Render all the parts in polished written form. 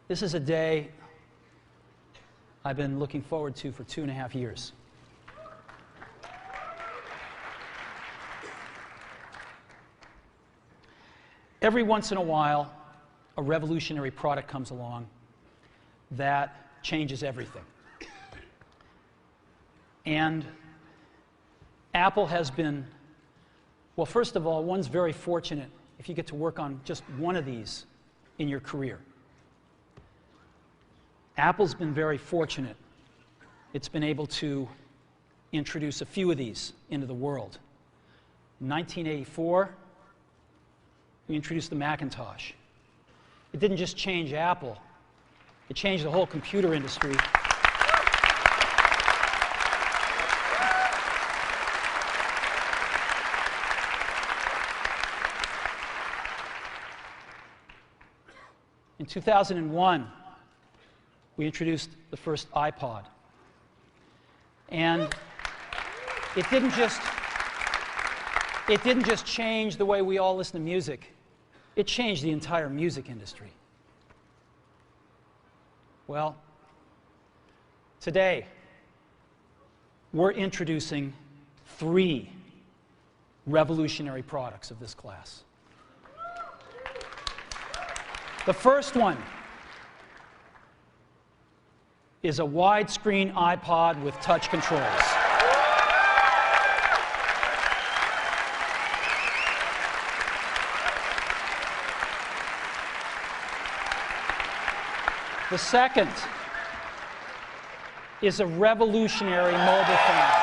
This is a day I've been looking forward to for 2.5 years. Every once in a while, a revolutionary product comes along that changes everything. And Apple has been, well, first of all, one's very fortunate if you get to work on just one of these in your career. Apple's been very fortunate. It's been able to introduce a few of these into the world. In 1984, we introduced the Macintosh. It didn't just change Apple, it changed the whole computer industry. In 2001, we introduced the first iPod. And it didn't just change the way we all listen to music. It changed the entire music industry. Well, today, we're introducing 3 revolutionary products of this class. The first one is a widescreen iPod with touch controls. The second is a revolutionary mobile phone.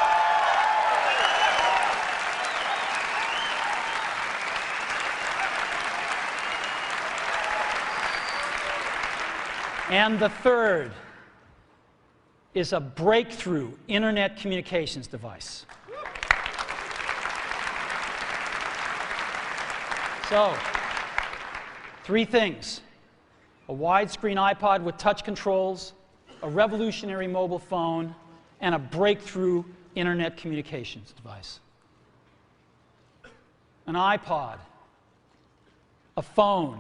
And the third is a breakthrough internet communications device. So, 3 things: a widescreen iPod with touch controls, a revolutionary mobile phone, and a breakthrough internet communications device. An iPod, a phone,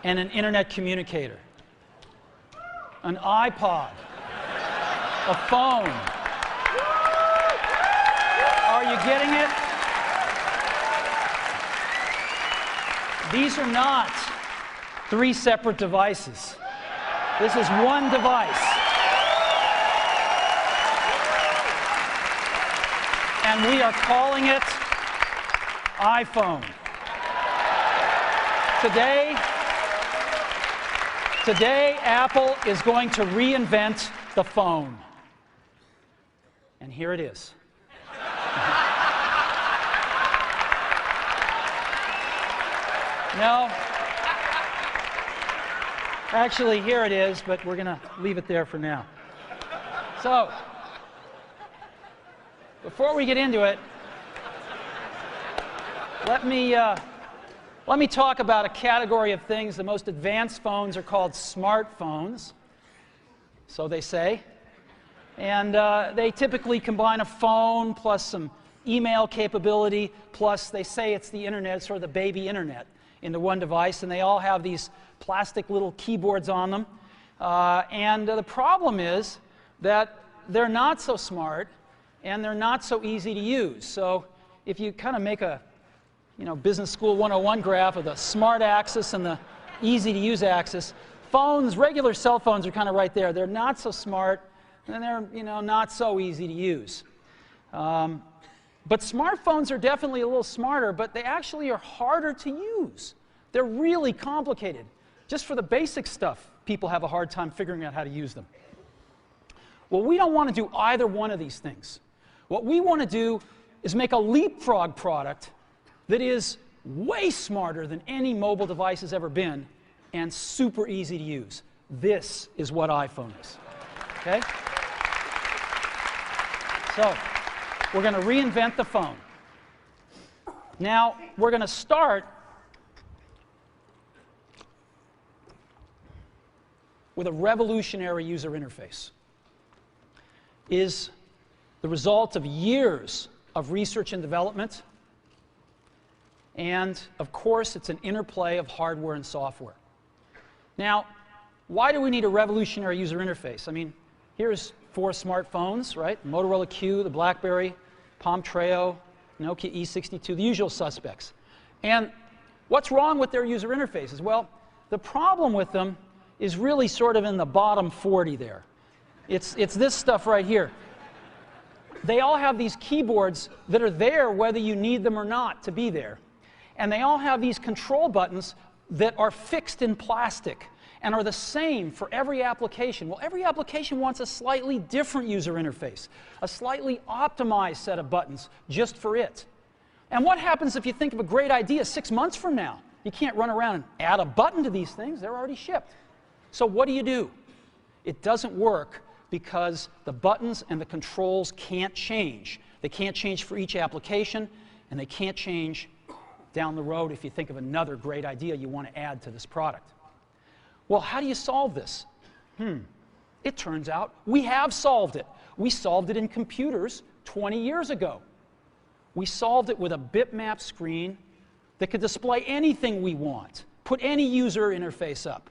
and an internet communicator. An iPod, a phone. Are you getting it? These are not 3 separate devices. This is one device. And we are calling it iPhone. Today, Apple is going to reinvent the phone. And here it is. No. Actually, here it is, but we're going to leave it there for now. So, before we get into it, let me talk about a category of things. The most advanced phones are called smartphones, so they say. And they typically combine a phone plus some email capability, plus they say it's the internet, sort of the baby internet, into one device. And they all have these plastic little keyboards on them. And the problem is that they're not so smart and they're not so easy to use. So if you kind of make a Business School 101 graph of the smart axis and the easy-to-use axis, regular cell phones are kind of right there. They're not so smart, and they're not so easy to use. But smartphones are definitely a little smarter, but they actually are harder to use. They're really complicated. Just for the basic stuff, people have a hard time figuring out how to use them. Well, we don't want to do either one of these things. What we want to do is make a leapfrog product that is way smarter than any mobile device has ever been and super easy to use. This is what iPhone is. Okay? So, we're going to reinvent the phone. Now, we're going to start with a revolutionary user interface. It is the result of years of research and development. And, of course, it's an interplay of hardware and software. Now, why do we need a revolutionary user interface? I mean, here's 4 smartphones, right? Motorola Q, the BlackBerry, Palm Treo, Nokia E62, the usual suspects. And what's wrong with their user interfaces? Well, the problem with them is really sort of in the bottom 40 there. It's this stuff right here. They all have these keyboards that are there whether you need them or not to be there. And they all have these control buttons that are fixed in plastic and are the same for every application. Well, every application wants a slightly different user interface, a slightly optimized set of buttons just for it. And what happens if you think of a great idea 6 months from now? You can't run around and add a button to these things. They're already shipped. So what do? It doesn't work because the buttons and the controls can't change. They can't change for each application, and they can't change down the road if you think of another great idea you want to add to this product. Well, how do you solve this? It turns out we have solved it. We solved it in computers 20 years ago. We solved it with a bitmap screen that could display anything we want, put any user interface up,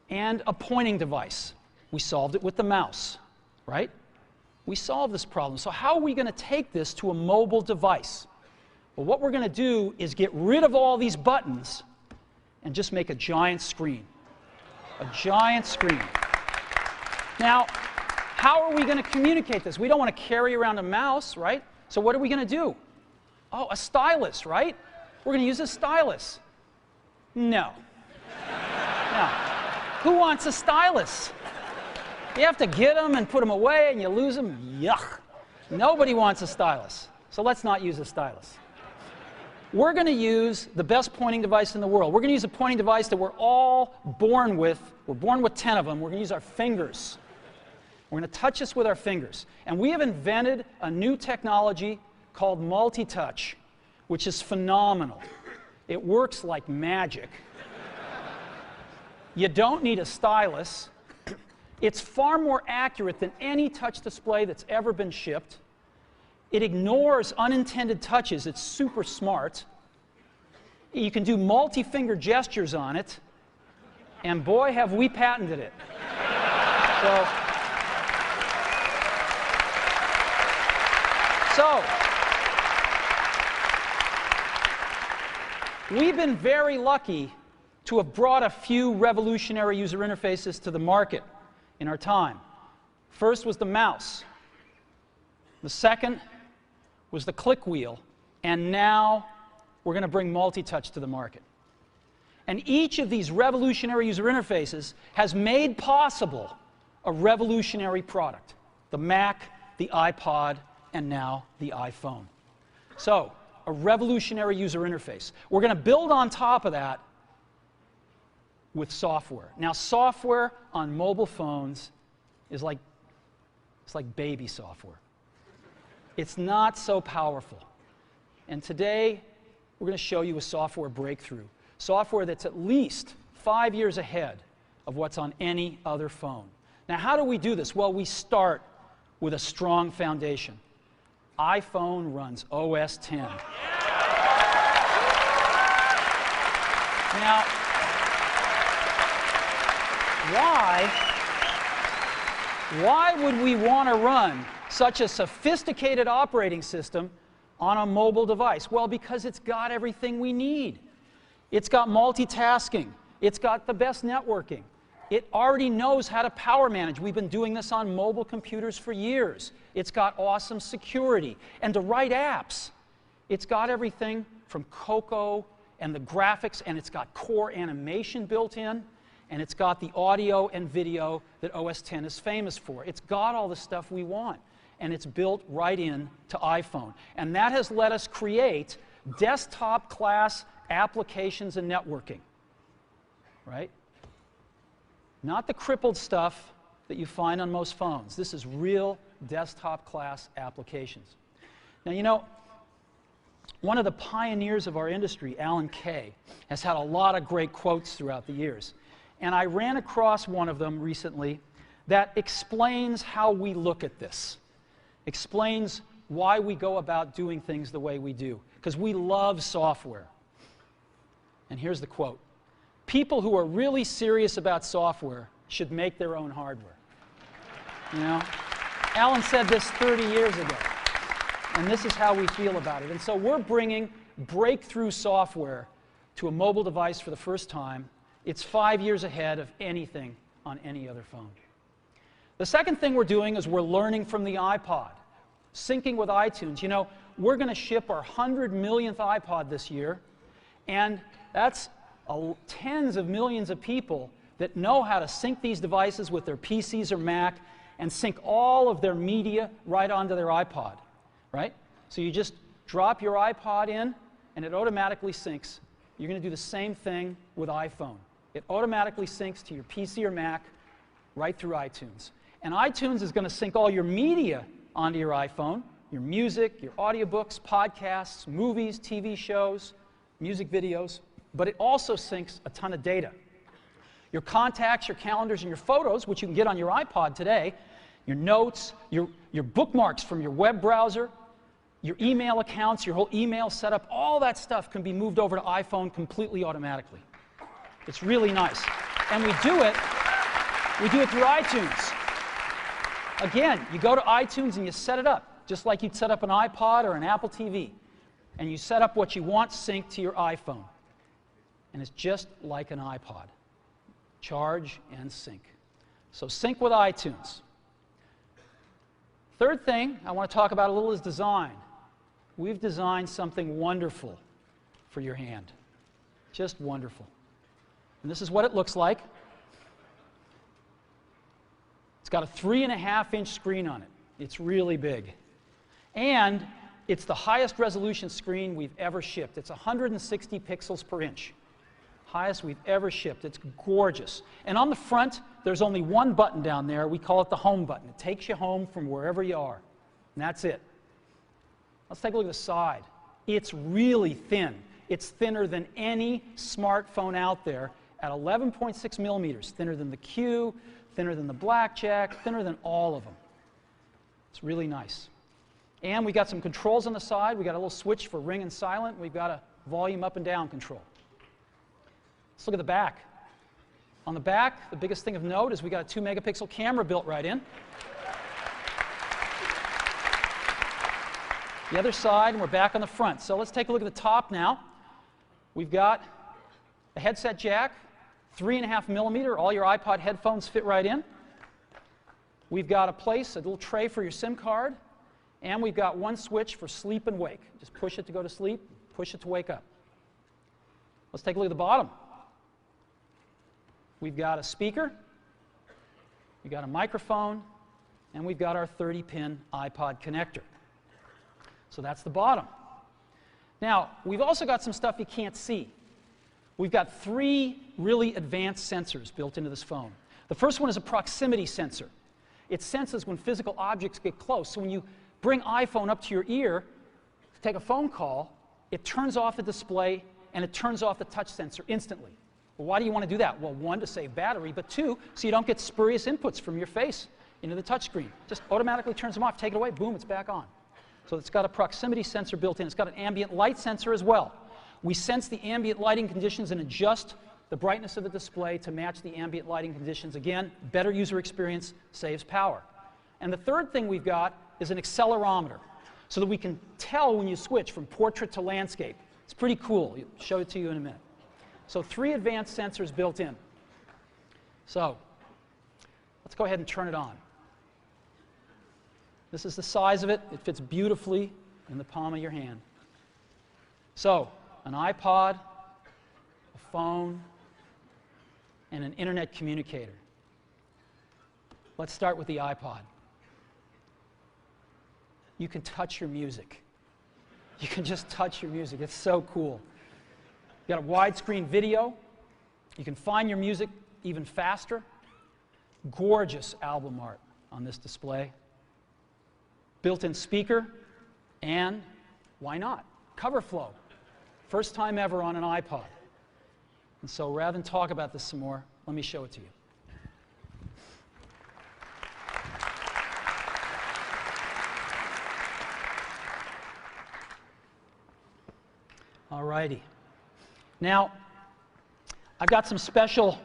and a pointing device. We solved it with the mouse, right? We solved this problem. So how are we going to take this to a mobile device? Well, what we're going to do is get rid of all these buttons and just make a giant screen. A giant screen. Now, how are we going to communicate this? We don't want to carry around a mouse, right? So what are we going to do? Oh, a stylus, right? We're going to use a stylus. No. No. Who wants a stylus? You have to get them and put them away and you lose them. Yuck. Nobody wants a stylus. So let's not use a stylus. We're going to use the best pointing device in the world. We're going to use a pointing device that we're all born with. We're born with 10 of them. We're going to use our fingers. We're going to touch this with our fingers. And we have invented a new technology called multi-touch, which is phenomenal. It works like magic. You don't need a stylus. It's far more accurate than any touch display that's ever been shipped. It ignores unintended touches. It's super smart. You can do multi-finger gestures on it. And boy, have we patented it. So, we've been very lucky to have brought a few revolutionary user interfaces to the market in our time. First was the mouse. The second was the click wheel. And now we're going to bring multi-touch to the market. And each of these revolutionary user interfaces has made possible a revolutionary product. The Mac, the iPod, and now the iPhone. So, a revolutionary user interface. We're going to build on top of that with software. Now, software on mobile phones is like, it's like baby software. It's not so powerful. And today, we're going to show you a software breakthrough. Software that's at least 5 years ahead of what's on any other phone. Now, how do we do this? Well, we start with a strong foundation. iPhone runs OS X. Now, why would we want to run such a sophisticated operating system on a mobile device? Well, because it's got everything we need. It's got multitasking. It's got the best networking. It already knows how to power manage. We've been doing this on mobile computers for years. It's got awesome security. And to write apps, it's got everything from Cocoa and the graphics, and it's got core animation built in, and it's got the audio and video that OS X is famous for. It's got all the stuff we want, and it's built right in to iPhone. And that has let us create desktop-class applications and networking, right? Not the crippled stuff that you find on most phones. This is real desktop-class applications. Now, you know, one of the pioneers of our industry, Alan Kay, has had a lot of great quotes throughout the years. And I ran across one of them recently that explains how we look at this, explains why we go about doing things the way we do, because we love software. And here's the quote. people who are really serious about software should make their own hardware. You know? Alan said this 30 years ago, and this is how we feel about it. And so we're bringing breakthrough software to a mobile device for the first time. It's 5 years ahead of anything on any other phone. The second thing we're doing is we're learning from the iPod, syncing with iTunes. You know, we're going to ship our 100 millionth iPod this year, and that's tens of millions of people that know how to sync these devices with their PCs or Mac and sync all of their media right onto their iPod, right? So you just drop your iPod in, and it automatically syncs. You're going to do the same thing with iPhone. It automatically syncs to your PC or Mac right through iTunes. And iTunes is going to sync all your media onto your iPhone, your music, your audiobooks, podcasts, movies, TV shows, music videos, but it also syncs a ton of data. Your contacts, your calendars, and your photos, which you can get on your iPod today, your notes, your bookmarks from your web browser, your email accounts, your whole email setup, all that stuff can be moved over to iPhone completely automatically. It's really nice. And we do it through iTunes. Again, you go to iTunes and you set it up, just like you'd set up an iPod or an Apple TV. And you set up what you want synced to your iPhone. And it's just like an iPod. Charge and sync. So sync with iTunes. Third thing I want to talk about a little is design. We've designed something wonderful for your hand. Just wonderful. And this is what it looks like. It's got a 3.5-inch screen on it. It's really big. And it's the highest resolution screen we've ever shipped. It's 160 pixels per inch. Highest we've ever shipped. It's gorgeous. And on the front, there's only one button down there. We call it the home button. It takes you home from wherever you are. And that's it. Let's take a look at the side. It's really thin. It's thinner than any smartphone out there at 11.6 millimeters. Thinner than the Q, thinner than the Blackjack, thinner than all of them. It's really nice. And we got some controls on the side. We got a little switch for ring and silent. We've got a volume up and down control. Let's look at the back. On the back, the biggest thing of note is we got a 2-megapixel camera built right in. The other side, and we're back on the front. So let's take a look at the top now. We've got a headset jack, 3.5 millimeter. All your iPod headphones fit right in. We've got a little tray for your SIM card. And we've got one switch for sleep and wake. Just push it to go to sleep, push it to wake up. Let's take a look at the bottom. We've got a speaker, we've got a microphone, and we've got our 30-pin iPod connector. So that's the bottom. Now, we've also got some stuff you can't see. We've got 3 really advanced sensors built into this phone. The first one is a proximity sensor. It senses when physical objects get close. So when you bring iPhone up to your ear to take a phone call, it turns off the display and it turns off the touch sensor instantly. Well, why do you want to do that? Well, 1, to save battery, but 2, so you don't get spurious inputs from your face into the touch screen. Just automatically turns them off, take it away, boom, it's back on. So it's got a proximity sensor built in. It's got an ambient light sensor as well. We sense the ambient lighting conditions and adjust the brightness of the display to match the ambient lighting conditions. Again, better user experience, saves power. And the third thing we've got is an accelerometer, so that we can tell when you switch from portrait to landscape. It's pretty cool. I'll show it to you in a minute. So 3 advanced sensors built in. So let's go ahead and turn it on. This is the size of it. It fits beautifully in the palm of your hand. So an iPod, a phone, and an internet communicator. Let's start with the iPod. You can touch your music. You can just touch your music. It's so cool. You got a widescreen video. You can find your music even faster. Gorgeous album art on this display. Built-in speaker, and why not? Cover flow. First time ever on an iPod. And so rather than talk about this some more, let me show it to you. All righty. Now, I've got some special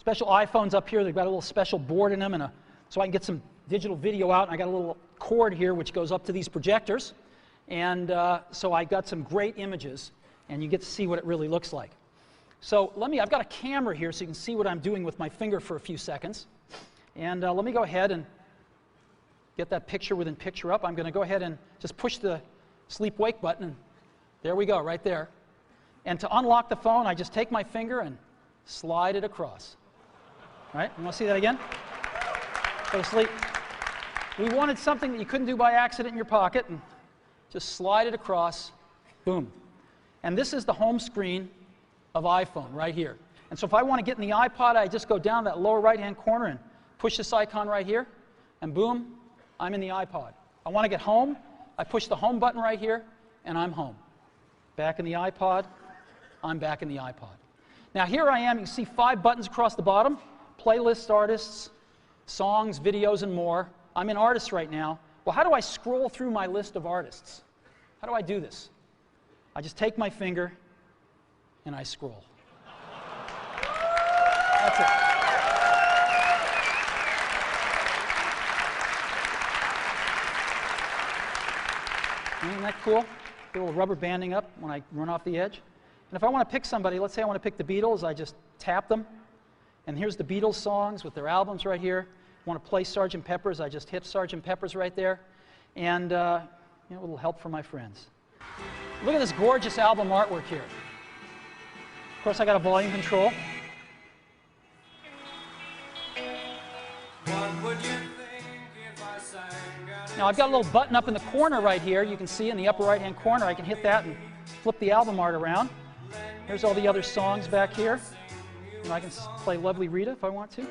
iPhones up here. They've got a little special board in them, and so I can get some digital video out. And I got a little cord here which goes up to these projectors, and so I got some great images, and you get to see what it really looks like. So I've got a camera here so you can see what I'm doing with my finger for a few seconds. And let me go ahead and get that picture within picture up. I'm going to go ahead and just push the sleep wake button, and there we go, right there. And to unlock the phone, I just take my finger and slide it across. Right? You want to see that again? Go to sleep. We wanted something that you couldn't do by accident in your pocket, and just slide it across, boom. And this is the home screen of iPhone right here. And so if I want to get in the iPod, I just go down that lower right-hand corner and push this icon right here, and boom, I'm in the iPod. I want to get home, I push the home button right here, and I'm home. Back in the iPod, I'm back in the iPod. Now here I am, you can see 5 buttons across the bottom: playlists, artists, songs, videos, and more. I'm in artists right now. Well, how do I scroll through my list of artists? How do I do this? I just take my finger and I scroll. That's it. Isn't that cool? A little rubber banding up when I run off the edge. And if I want to pick somebody, let's say I want to pick the Beatles, I just tap them. And here's the Beatles songs with their albums right here. I want to play Sgt. Pepper's, I just hit Sgt. Pepper's right there. And a little help from my friends. Look at this gorgeous album artwork here. Of course, I got a volume control. Now I've got a little button up in the corner right here. You can see in the upper right-hand corner. I can hit that and flip the album art around. Here's all the other songs back here. And I can play Lovely Rita if I want to.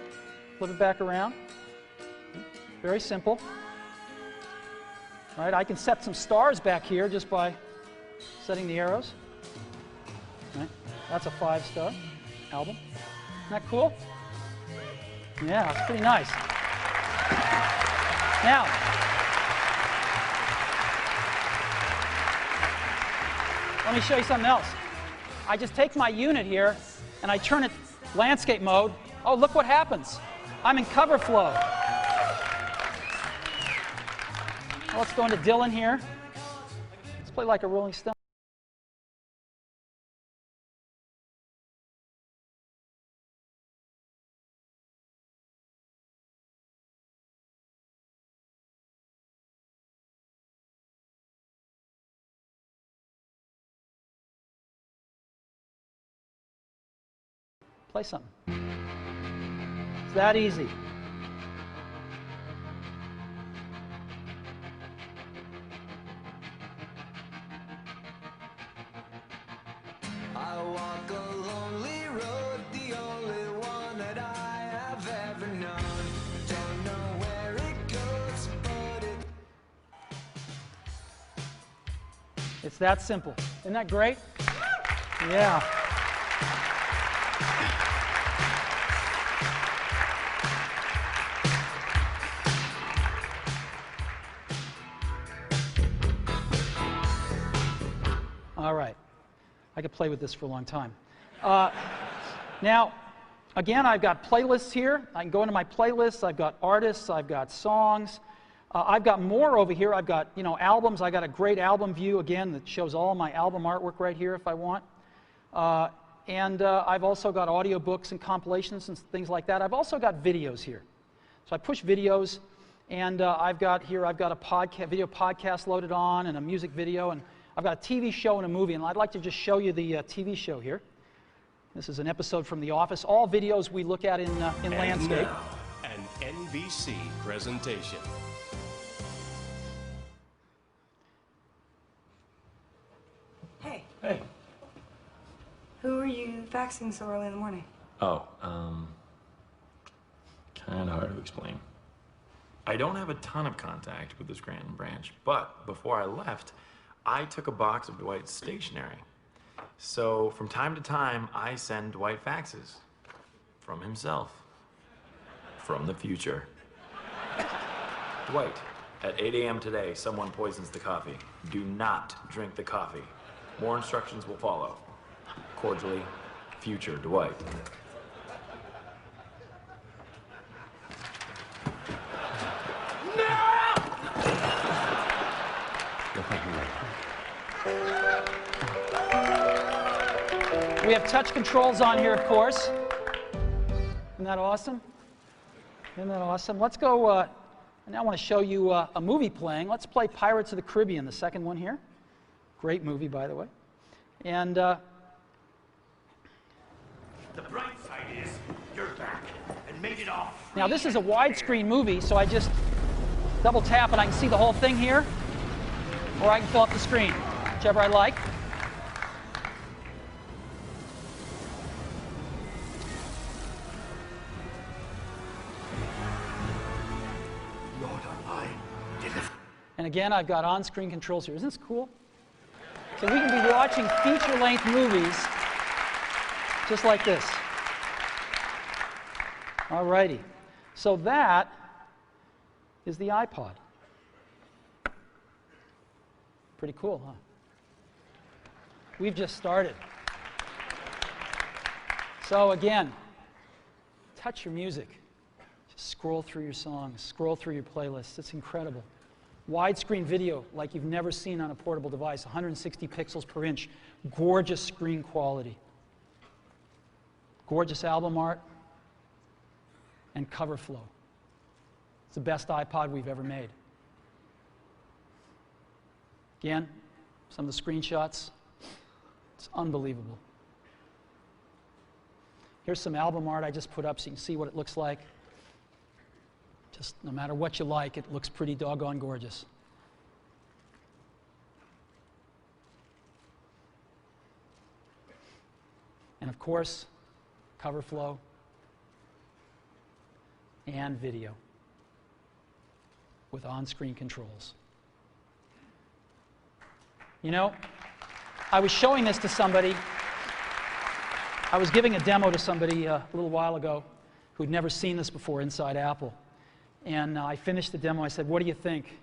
Flip it back around. Very simple. All right, I can set some stars back here just by setting the arrows. Right, that's a 5-star album. Isn't that cool? Yeah, it's pretty nice. Now, let me show you something else. I just take my unit here and I turn it landscape mode. Oh, look what happens. I'm in cover flow. Well, let's go into Dylan here. Let's play like a Rolling Stone. Play something. It's that easy. I walk a lonely road, the only one that I have ever known. Don't know where it goes, but It's that simple. Isn't that great? Yeah. All right. I could play with this for a long time. Now, again, I've got playlists here. I can go into my playlists. I've got artists. I've got songs. I've got more over here. I've got, albums. I got a great album view, again, that shows all my album artwork right here if I want. And I've also got audiobooks and compilations and things like that. I've also got videos here. So I push videos, and I've got a video podcast loaded on and a music video, and I've got a TV show and a movie, and I'd like to just show you the TV show here. This is an episode from The Office. All videos we look at in landscape. Now, an NBC presentation. Hey, Hey. who are you faxing so early in the morning? Oh, kind of hard to explain. I don't have a ton of contact with the Scranton branch, but before I left, I took a box of Dwight's stationery. So from time to time, I send Dwight faxes. From himself. From the future. Dwight, at 8 a.m. today, someone poisons the coffee. Do not drink the coffee. More instructions will follow. Cordially, future Dwight. We have touch controls on here, of course. Isn't that awesome? Isn't that awesome? Let's go, and I want to show you a movie playing. Let's play Pirates of the Caribbean, the second one here. Great movie, by the way. And the bright side is you're back and made it off. now this is a widescreen movie, so I just double tap and I can see the whole thing here, or I can fill up the screen, whichever I like. And again, I've got on-screen controls here. Isn't this cool? So we can be watching feature-length movies just like this. All righty. So that is the iPod. Pretty cool, huh? We've just started. So again, touch your music. Just scroll through your songs, scroll through your playlists. It's incredible. Widescreen video like you've never seen on a portable device, 160 pixels per inch, gorgeous screen quality, gorgeous album art, and cover flow. It's the best iPod we've ever made. Again, some of the screenshots, it's unbelievable. Here's some album art I just put up so you can see what it looks like. Just no matter what you like, it looks pretty doggone gorgeous. And of course, cover flow and video with on-screen controls. You know, I was showing this to somebody. I was giving a demo to somebody a little while ago who'd never seen this before inside Apple. And I finished the demo. I said, "What do you think?"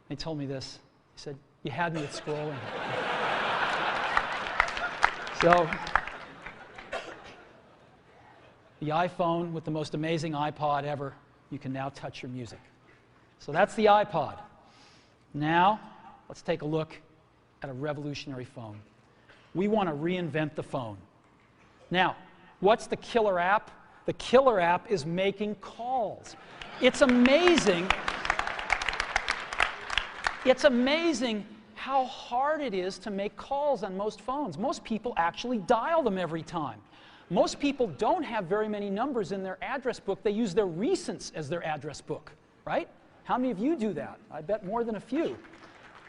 They told me this. He said, "You had me at scrolling." So, the iPhone with the most amazing iPod ever, you can now touch your music. So that's the iPod. Now, let's take a look at a revolutionary phone. We want to reinvent the phone. Now, what's the killer app? The killer app is making calls. It's amazing. It's amazing how hard it is to make calls on most phones. Most people actually dial them every time. Most people don't have very many numbers in their address book. They use their recents as their address book, right? How many of you do that? I bet more than a few.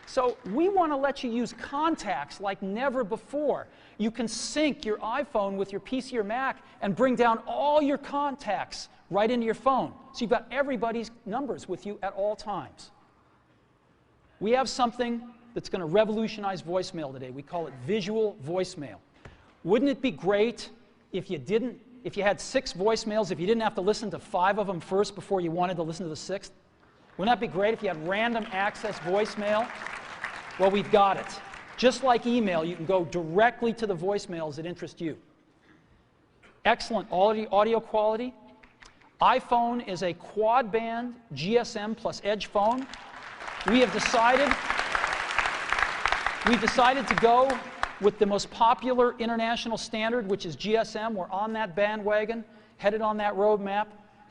So we want to let you use contacts like never before. You can sync your iPhone with your PC or Mac and bring down all your contacts right into your phone. So you've got everybody's numbers with you at all times. We have something that's going to revolutionize voicemail today. We call it visual voicemail. Wouldn't it be great if you had 6 voicemails, if you didn't have to listen to 5 of them first before you wanted to listen to the 6th? Wouldn't that be great if you had random access voicemail? Well, we've got it. Just like email, you can go directly to the voicemails that interest you. Excellent audio quality. iPhone is a quad-band GSM plus Edge phone. We've decided to go with the most popular international standard, which is GSM. We're on that bandwagon, headed on that roadmap,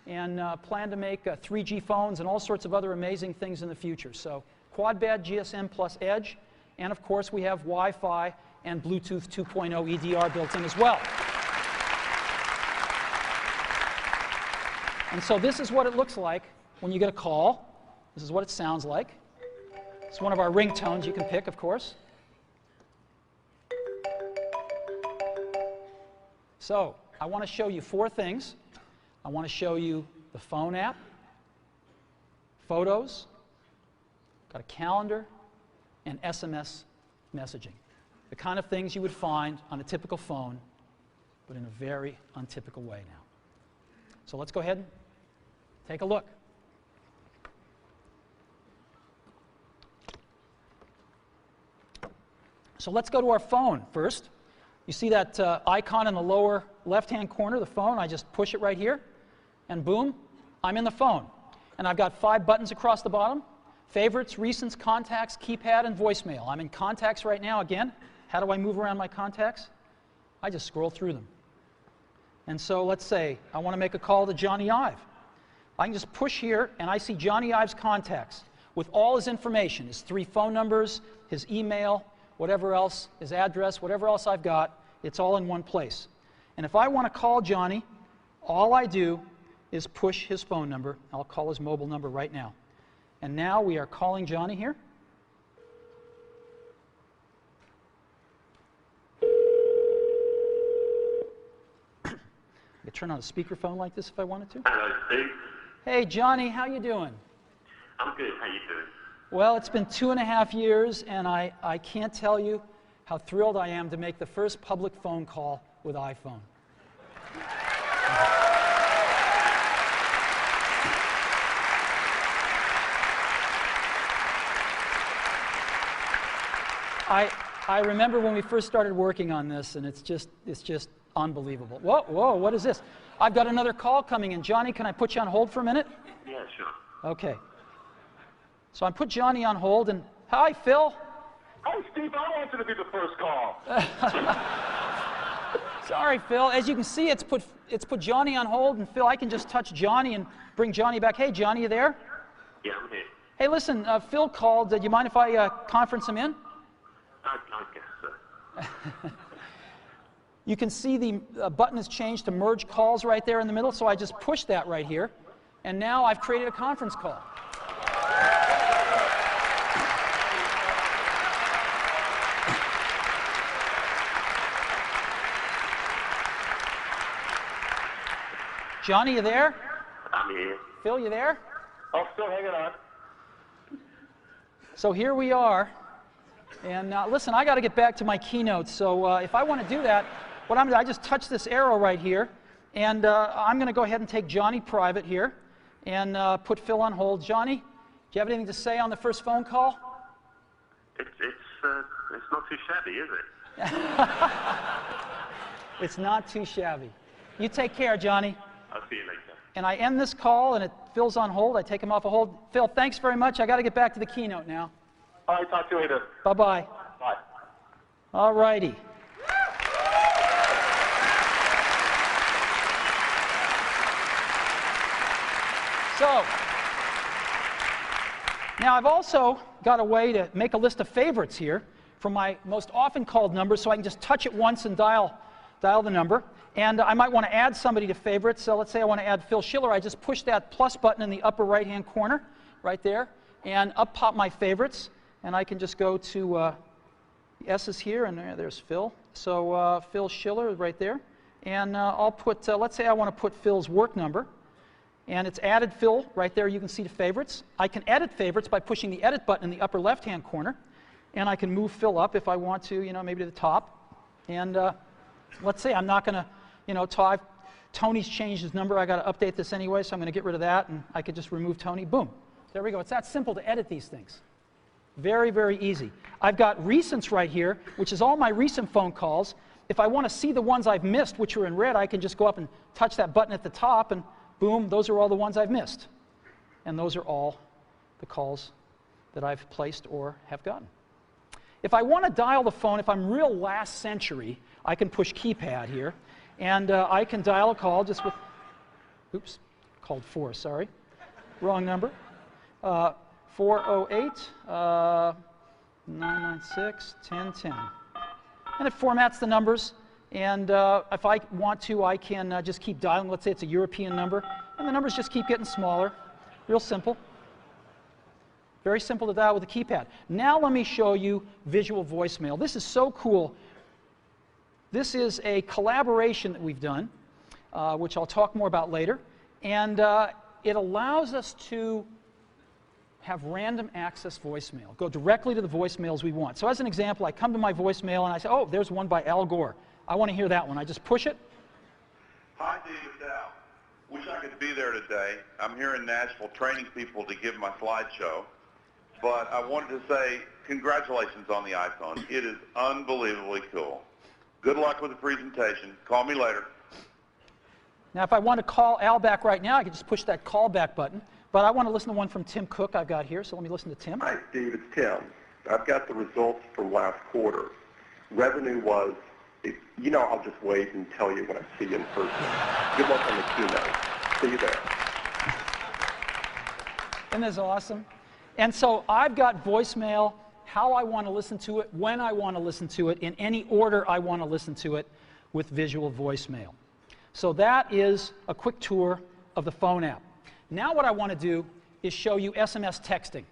and plan to make 3G phones and all sorts of other amazing things in the future. So quad-band GSM plus Edge, and of course we have Wi-Fi and Bluetooth 2.0 EDR built in as well. And so this is what it looks like when you get a call. This is what it sounds like. It's one of our ringtones you can pick, of course. So I want to show you 4 things. I want to show you the phone app, photos, got a calendar, and SMS messaging. The kind of things you would find on a typical phone, but in a very untypical way now. So let's go ahead and take a look. So let's go to our phone first. You see that icon in the lower left-hand corner of the phone? I just push it right here, and boom, I'm in the phone. And I've got 5 buttons across the bottom: favorites, recents, contacts, keypad, and voicemail. I'm in contacts right now again. How do I move around my contacts? I just scroll through them. And so let's say I want to make a call to Johnny Ive. I can just push here, and I see Johnny Ive's contacts with all his information, his 3 phone numbers, his email, whatever else, his address, whatever else I've got. It's all in one place. And if I want to call Johnny, all I do is push his phone number. I'll call his mobile number right now. And now we are calling Johnny here. I could turn on a speakerphone like this if I wanted to. Hello, Steve. Hey, Johnny, how you doing? I'm good. How you doing? Well, it's been 2.5 years, and I can't tell you how thrilled I am to make the first public phone call with iPhone. I remember when we first started working on this, and it's just unbelievable. Whoa, whoa, what is this? I've got another call coming in. Johnny, can I put you on hold for a minute? Yeah, sure. Okay. So I put Johnny on hold, and hi, Phil. Hey, Steve, I want you to be the first call. Sorry, Phil. As you can see, it's put Johnny on hold, and Phil, I can just touch Johnny and bring Johnny back. Hey, Johnny, you there? Yeah, I'm here. Hey, listen, Phil called. Do you mind if I conference him in? I guess so. You can see the button has changed to merge calls right there in the middle, so I just pushed that right here, and now I've created a conference call. Johnny, you there? I'm here. Phil, you there? I'm still hanging on. So here we are. And listen, I got to get back to my keynote. So if I want to do that, what I'm going to do, I just touch this arrow right here. And I'm going to go ahead and take Johnny private here and put Phil on hold. Johnny, do you have anything to say on the first phone call? It's not too shabby, is it? It's not too shabby. You take care, Johnny. I'll see you later. And I end this call, and Phil's on hold. I take him off a hold. Phil, thanks very much. I got to get back to the keynote now. All right, talk to you later. Bye-bye. Bye. All righty. So, now I've also got a way to make a list of favorites here from my most often called numbers, so I can just touch it once and dial the number. And I might want to add somebody to favorites. So let's say I want to add Phil Schiller. I just push that plus button in the upper right-hand corner right there, and up pop my favorites. And I can just go to the S's here, and there's Phil. So Phil Schiller right there. And I'll put, let's say I want to put Phil's work number. And it's added Phil right there. You can see the favorites. I can edit favorites by pushing the edit button in the upper left-hand corner. And I can move Phil up if I want to, maybe to the top. And let's say I'm not going to, Tony's changed his number. I got to update this anyway, so I'm going to get rid of that. And I could just remove Tony. Boom. There we go. It's that simple to edit these things. Very, very easy. I've got recents right here, which is all my recent phone calls. If I want to see the ones I've missed, which are in red, I can just go up and touch that button at the top, and boom, those are all the ones I've missed. And those are all the calls that I've placed or have gotten. If I want to dial the phone, if I'm real last century, I can push keypad here, and I can dial a call just with, oops, called 4, sorry, wrong number. 408 996 1010. And it formats the numbers, and if I want to, I can just keep dialing. Let's say it's a European number, and the numbers just keep getting smaller. Real simple. Very simple to dial with a keypad. Now let me show you visual voicemail. This is so cool. This is a collaboration that we've done, which I'll talk more about later, and it allows us to have random access voicemail. Go directly to the voicemails we want. So as an example, I come to my voicemail and I say, oh, there's one by Al Gore. I want to hear that one. I just push it. Hi, David Dow. Wish I could be there today. I'm here in Nashville training people to give my slideshow. But I wanted to say congratulations on the iPhone. It is unbelievably cool. Good luck with the presentation. Call me later. Now, if I want to call Al back right now, I can just push that call back button. But I want to listen to one from Tim Cook I've got here, so let me listen to Tim. Hi, Steve. It's Tim. I've got the results from last quarter. Revenue was, I'll just wait and tell you when I see you in person. Good luck on the keynote. See you there. Isn't this awesome? And so I've got voicemail, how I want to listen to it, when I want to listen to it, in any order I want to listen to it with visual voicemail. So that is a quick tour of the phone app. Now what I want to do is show you SMS texting.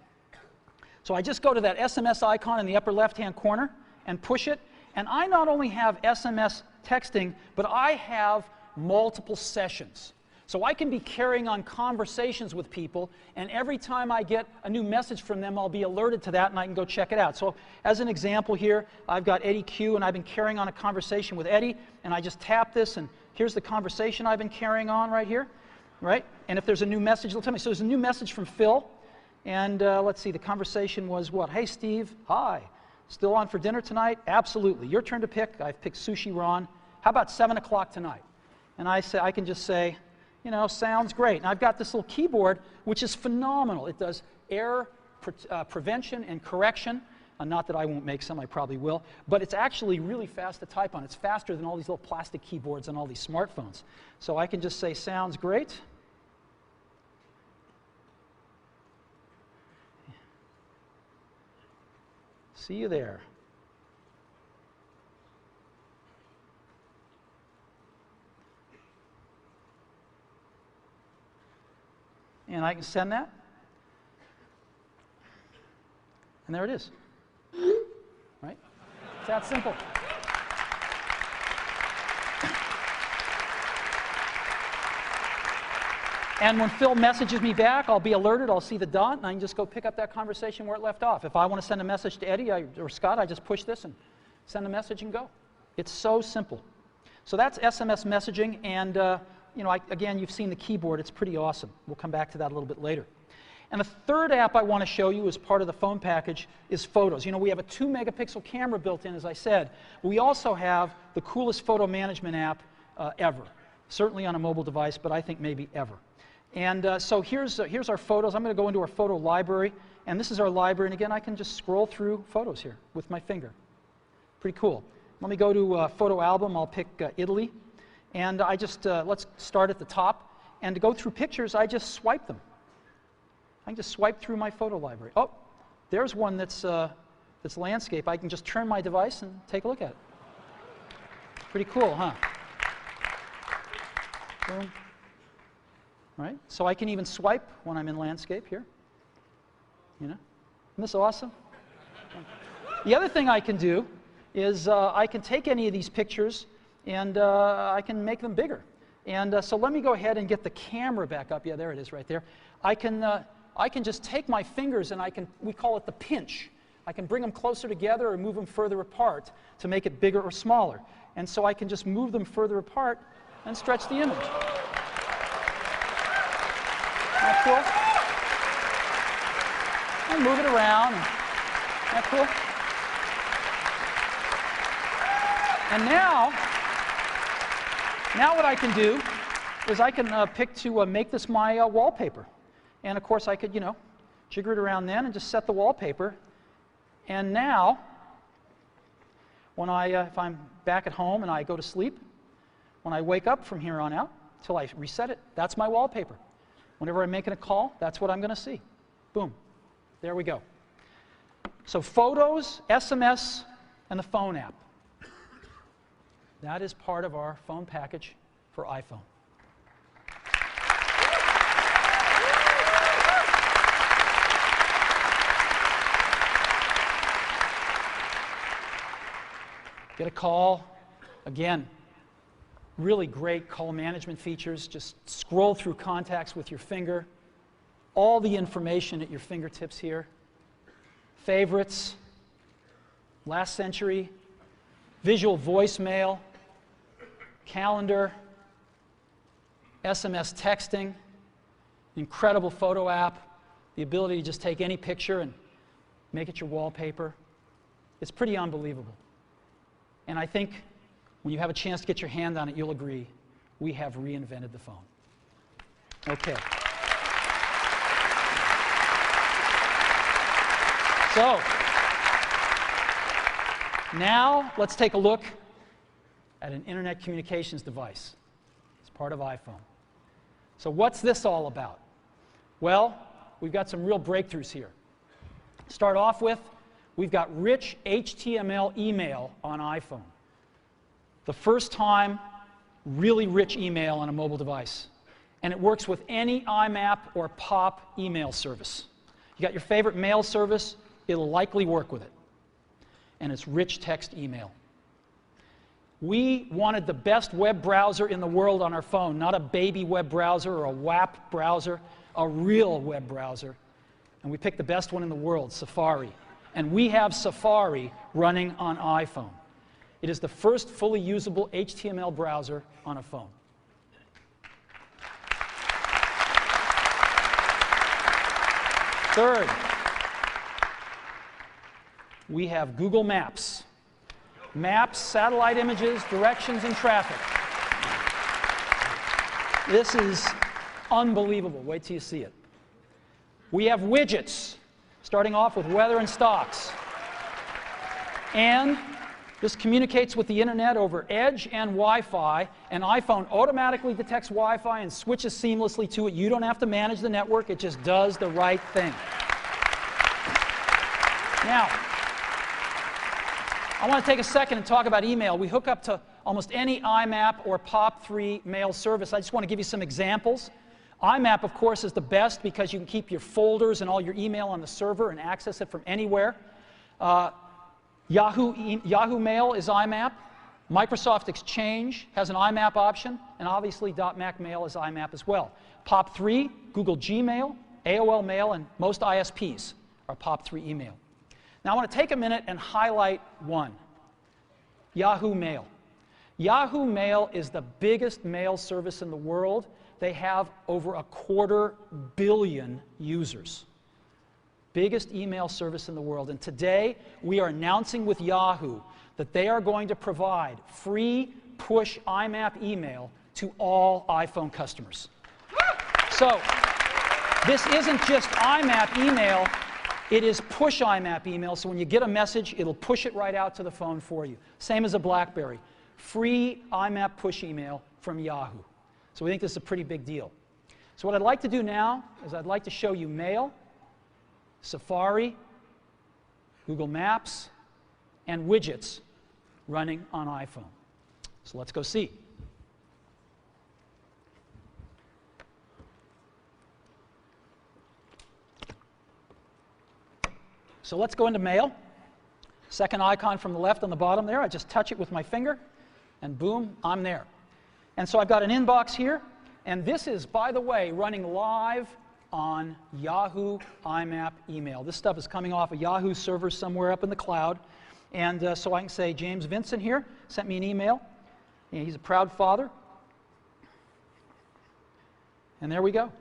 So I just go to that SMS icon in the upper left-hand corner and push it, and I not only have SMS texting, but I have multiple sessions. So I can be carrying on conversations with people, and every time I get a new message from them, I'll be alerted to that, and I can go check it out. So as an example here, I've got Eddie Q, and I've been carrying on a conversation with Eddie, and I just tap this, and here's the conversation I've been carrying on right here, right? And if there's a new message, it'll tell me. So there's a new message from Phil, and let's see, the conversation was what? Hey, Steve, hi. Still on for dinner tonight? Absolutely. Your turn to pick. I've picked Sushi Ron. How about 7 o'clock tonight? And I can just say, sounds great. And I've got this little keyboard, which is phenomenal. It does error prevention and correction. Not that I won't make some, I probably will. But it's actually really fast to type on. It's faster than all these little plastic keyboards on all these smartphones. So I can just say, sounds great. See you there. And I can send that. And there it is. Right? It's that simple. And when Phil messages me back, I'll be alerted, I'll see the dot, and I can just go pick up that conversation where it left off. If I want to send a message to Eddie or Scott, I just push this and send a message and go. It's so simple. So that's SMS messaging, and again, you've seen the keyboard. It's pretty awesome. We'll come back to that a little bit later. And the third app I want to show you as part of the phone package is Photos. We have a 2-megapixel camera built in, as I said. We also have the coolest photo management app ever. Certainly on a mobile device, but I think maybe ever. And so here's our photos. I'm going to go into our photo library, and this is our library. And again, I can just scroll through photos here with my finger. Pretty cool. Let me go to photo album. I'll pick Italy. And I just, let's start at the top. And to go through pictures, I just swipe them. I can just swipe through my photo library. Oh, there's one that's landscape. I can just turn my device and take a look at it. Pretty cool, huh? Boom. Right? So I can even swipe when I'm in landscape here. Isn't this awesome? The other thing I can do is I can take any of these pictures and I can make them bigger. And so let me go ahead and get the camera back up. Yeah, there it is right there. I can just take my fingers and we call it the pinch. I can bring them closer together or move them further apart to make it bigger or smaller. And so I can just move them further apart and stretch the image. Isn't that cool? And move it around. Isn't that cool? And now what I can do is I can pick to make this my wallpaper. And of course I could, jigger it around then and just set the wallpaper. And now, when if I'm back at home and I go to sleep, when I wake up from here on out, till I reset it, that's my wallpaper. Whenever I'm making a call, that's what I'm going to see. Boom. There we go. So photos, SMS, and the phone app. That is part of our phone package for iPhone. Get a call. Again, really great call management features. Just scroll through contacts with your finger. All the information at your fingertips here. Favorites, last century, visual voicemail, calendar, SMS texting, incredible photo app, the ability to just take any picture and make it your wallpaper. It's pretty unbelievable. And I think when you have a chance to get your hand on it, you'll agree, we have reinvented the phone. Okay. So, now let's take a look at an internet communications device. It's part of iPhone. So what's this all about? Well, we've got some real breakthroughs here. Start off with, we've got rich HTML email on iPhone. The first time, really rich email on a mobile device. And it works with any IMAP or POP email service. You got your favorite mail service, it'll likely work with it. And it's rich text email. We wanted the best web browser in the world on our phone, not a baby web browser or a WAP browser, a real web browser. And we picked the best one in the world, Safari. And we have Safari running on iPhone. It is the first fully usable HTML browser on a phone. Third, we have Google Maps. Maps, satellite images, directions, and traffic. This is unbelievable. Wait till you see it. We have widgets, starting off with weather and stocks. And this communicates with the internet over Edge and Wi-Fi, and iPhone automatically detects Wi-Fi and switches seamlessly to it. You don't have to manage the network, it just does the right thing. Now, I want to take a second and talk about email. We hook up to almost any IMAP or POP3 mail service. I just want to give you some examples. IMAP, of course, is the best because you can keep your folders and all your email on the server and access it from anywhere. Yahoo Mail is IMAP. Microsoft Exchange has an IMAP option, and obviously .Mac Mail is IMAP as well. POP3, Google Gmail, AOL Mail, and most ISPs are POP3 email. Now I want to take a minute and highlight one, Yahoo Mail. Yahoo Mail is the biggest mail service in the world. They have over 250 million users. Biggest email service in the world. And today, we are announcing with Yahoo that they are going to provide free push IMAP email to all iPhone customers. So, this isn't just IMAP email, it is push IMAP email. So when you get a message, it'll push it right out to the phone for you. Same as a BlackBerry. Free IMAP push email from Yahoo. So we think this is a pretty big deal. So what I'd like to do now is I'd like to show you Mail, Safari, Google Maps, and widgets running on iPhone. So let's go see. So let's go into Mail. Second icon from the left on the bottom there. I just touch it with my finger, and boom, I'm there. And so I've got an inbox here, and this is, by the way, running live on Yahoo IMAP email. This stuff is coming off a Yahoo server somewhere up in the cloud. And so I can say, James Vincent here sent me an email. And he's a proud father. And there we go.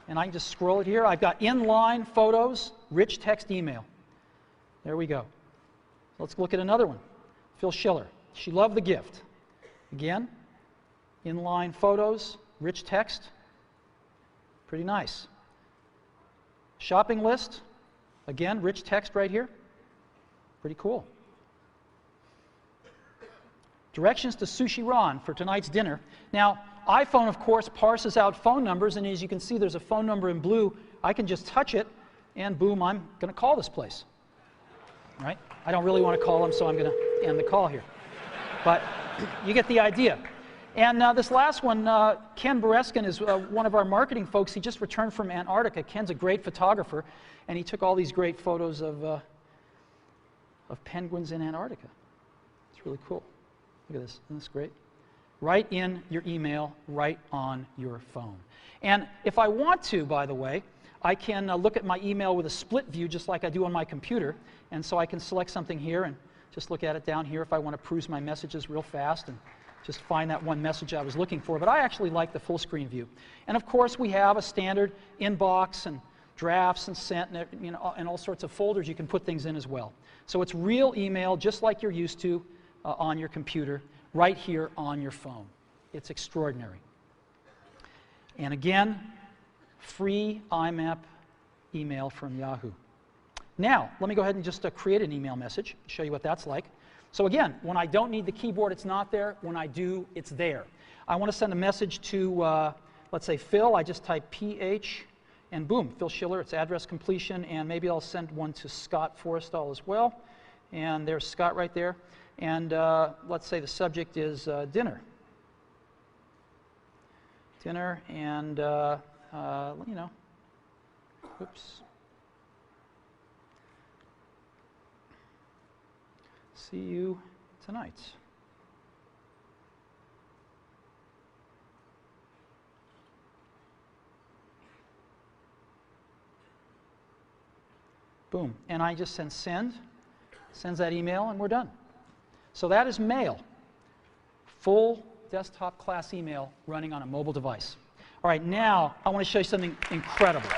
And I can just scroll it here. I've got inline photos, rich text email. There we go. Let's look at another one. Phil Schiller. She loved the gift. Again, inline photos, rich text. Pretty nice. Shopping list. Again, rich text right here. Pretty cool. Directions to Sushi Ron for tonight's dinner. Now, iPhone, of course, parses out phone numbers, and as you can see, there's a phone number in blue. I can just touch it, and boom, I'm going to call this place. Right? I don't really want to call them, so I'm going to end the call here. But you get the idea. And this last one, Ken Bereskin is one of our marketing folks. He just returned from Antarctica. Ken's a great photographer, and he took all these great photos of penguins in Antarctica. It's really cool. Look at this. Isn't this great? Right in your email, right on your phone. And if I want to, by the way, I can look at my email with a split view just like I do on my computer. And so I can select something here and just look at it down here if I want to peruse my messages real fast and just find that one message I was looking for. But I actually like the full screen view. And of course, we have a standard inbox and drafts and sent and, and all sorts of folders you can put things in as well. So it's real email just like you're used to, on your computer, right here on your phone. It's extraordinary. And again, free IMAP email from Yahoo. Now, let me go ahead and just create an email message, show you what that's like. So again, when I don't need the keyboard, it's not there. When I do, it's there. I want to send a message to, let's say, Phil. I just type PH, and boom, Phil Schiller, it's address completion, and maybe I'll send one to Scott Forrestal as well. And there's Scott right there. And let's say the subject is dinner. Dinner, and, you know, oops. See you tonight. Boom. And I just sends that email, and we're done. So that is mail. Full desktop class email running on a mobile device. All right, now I want to show you something incredible.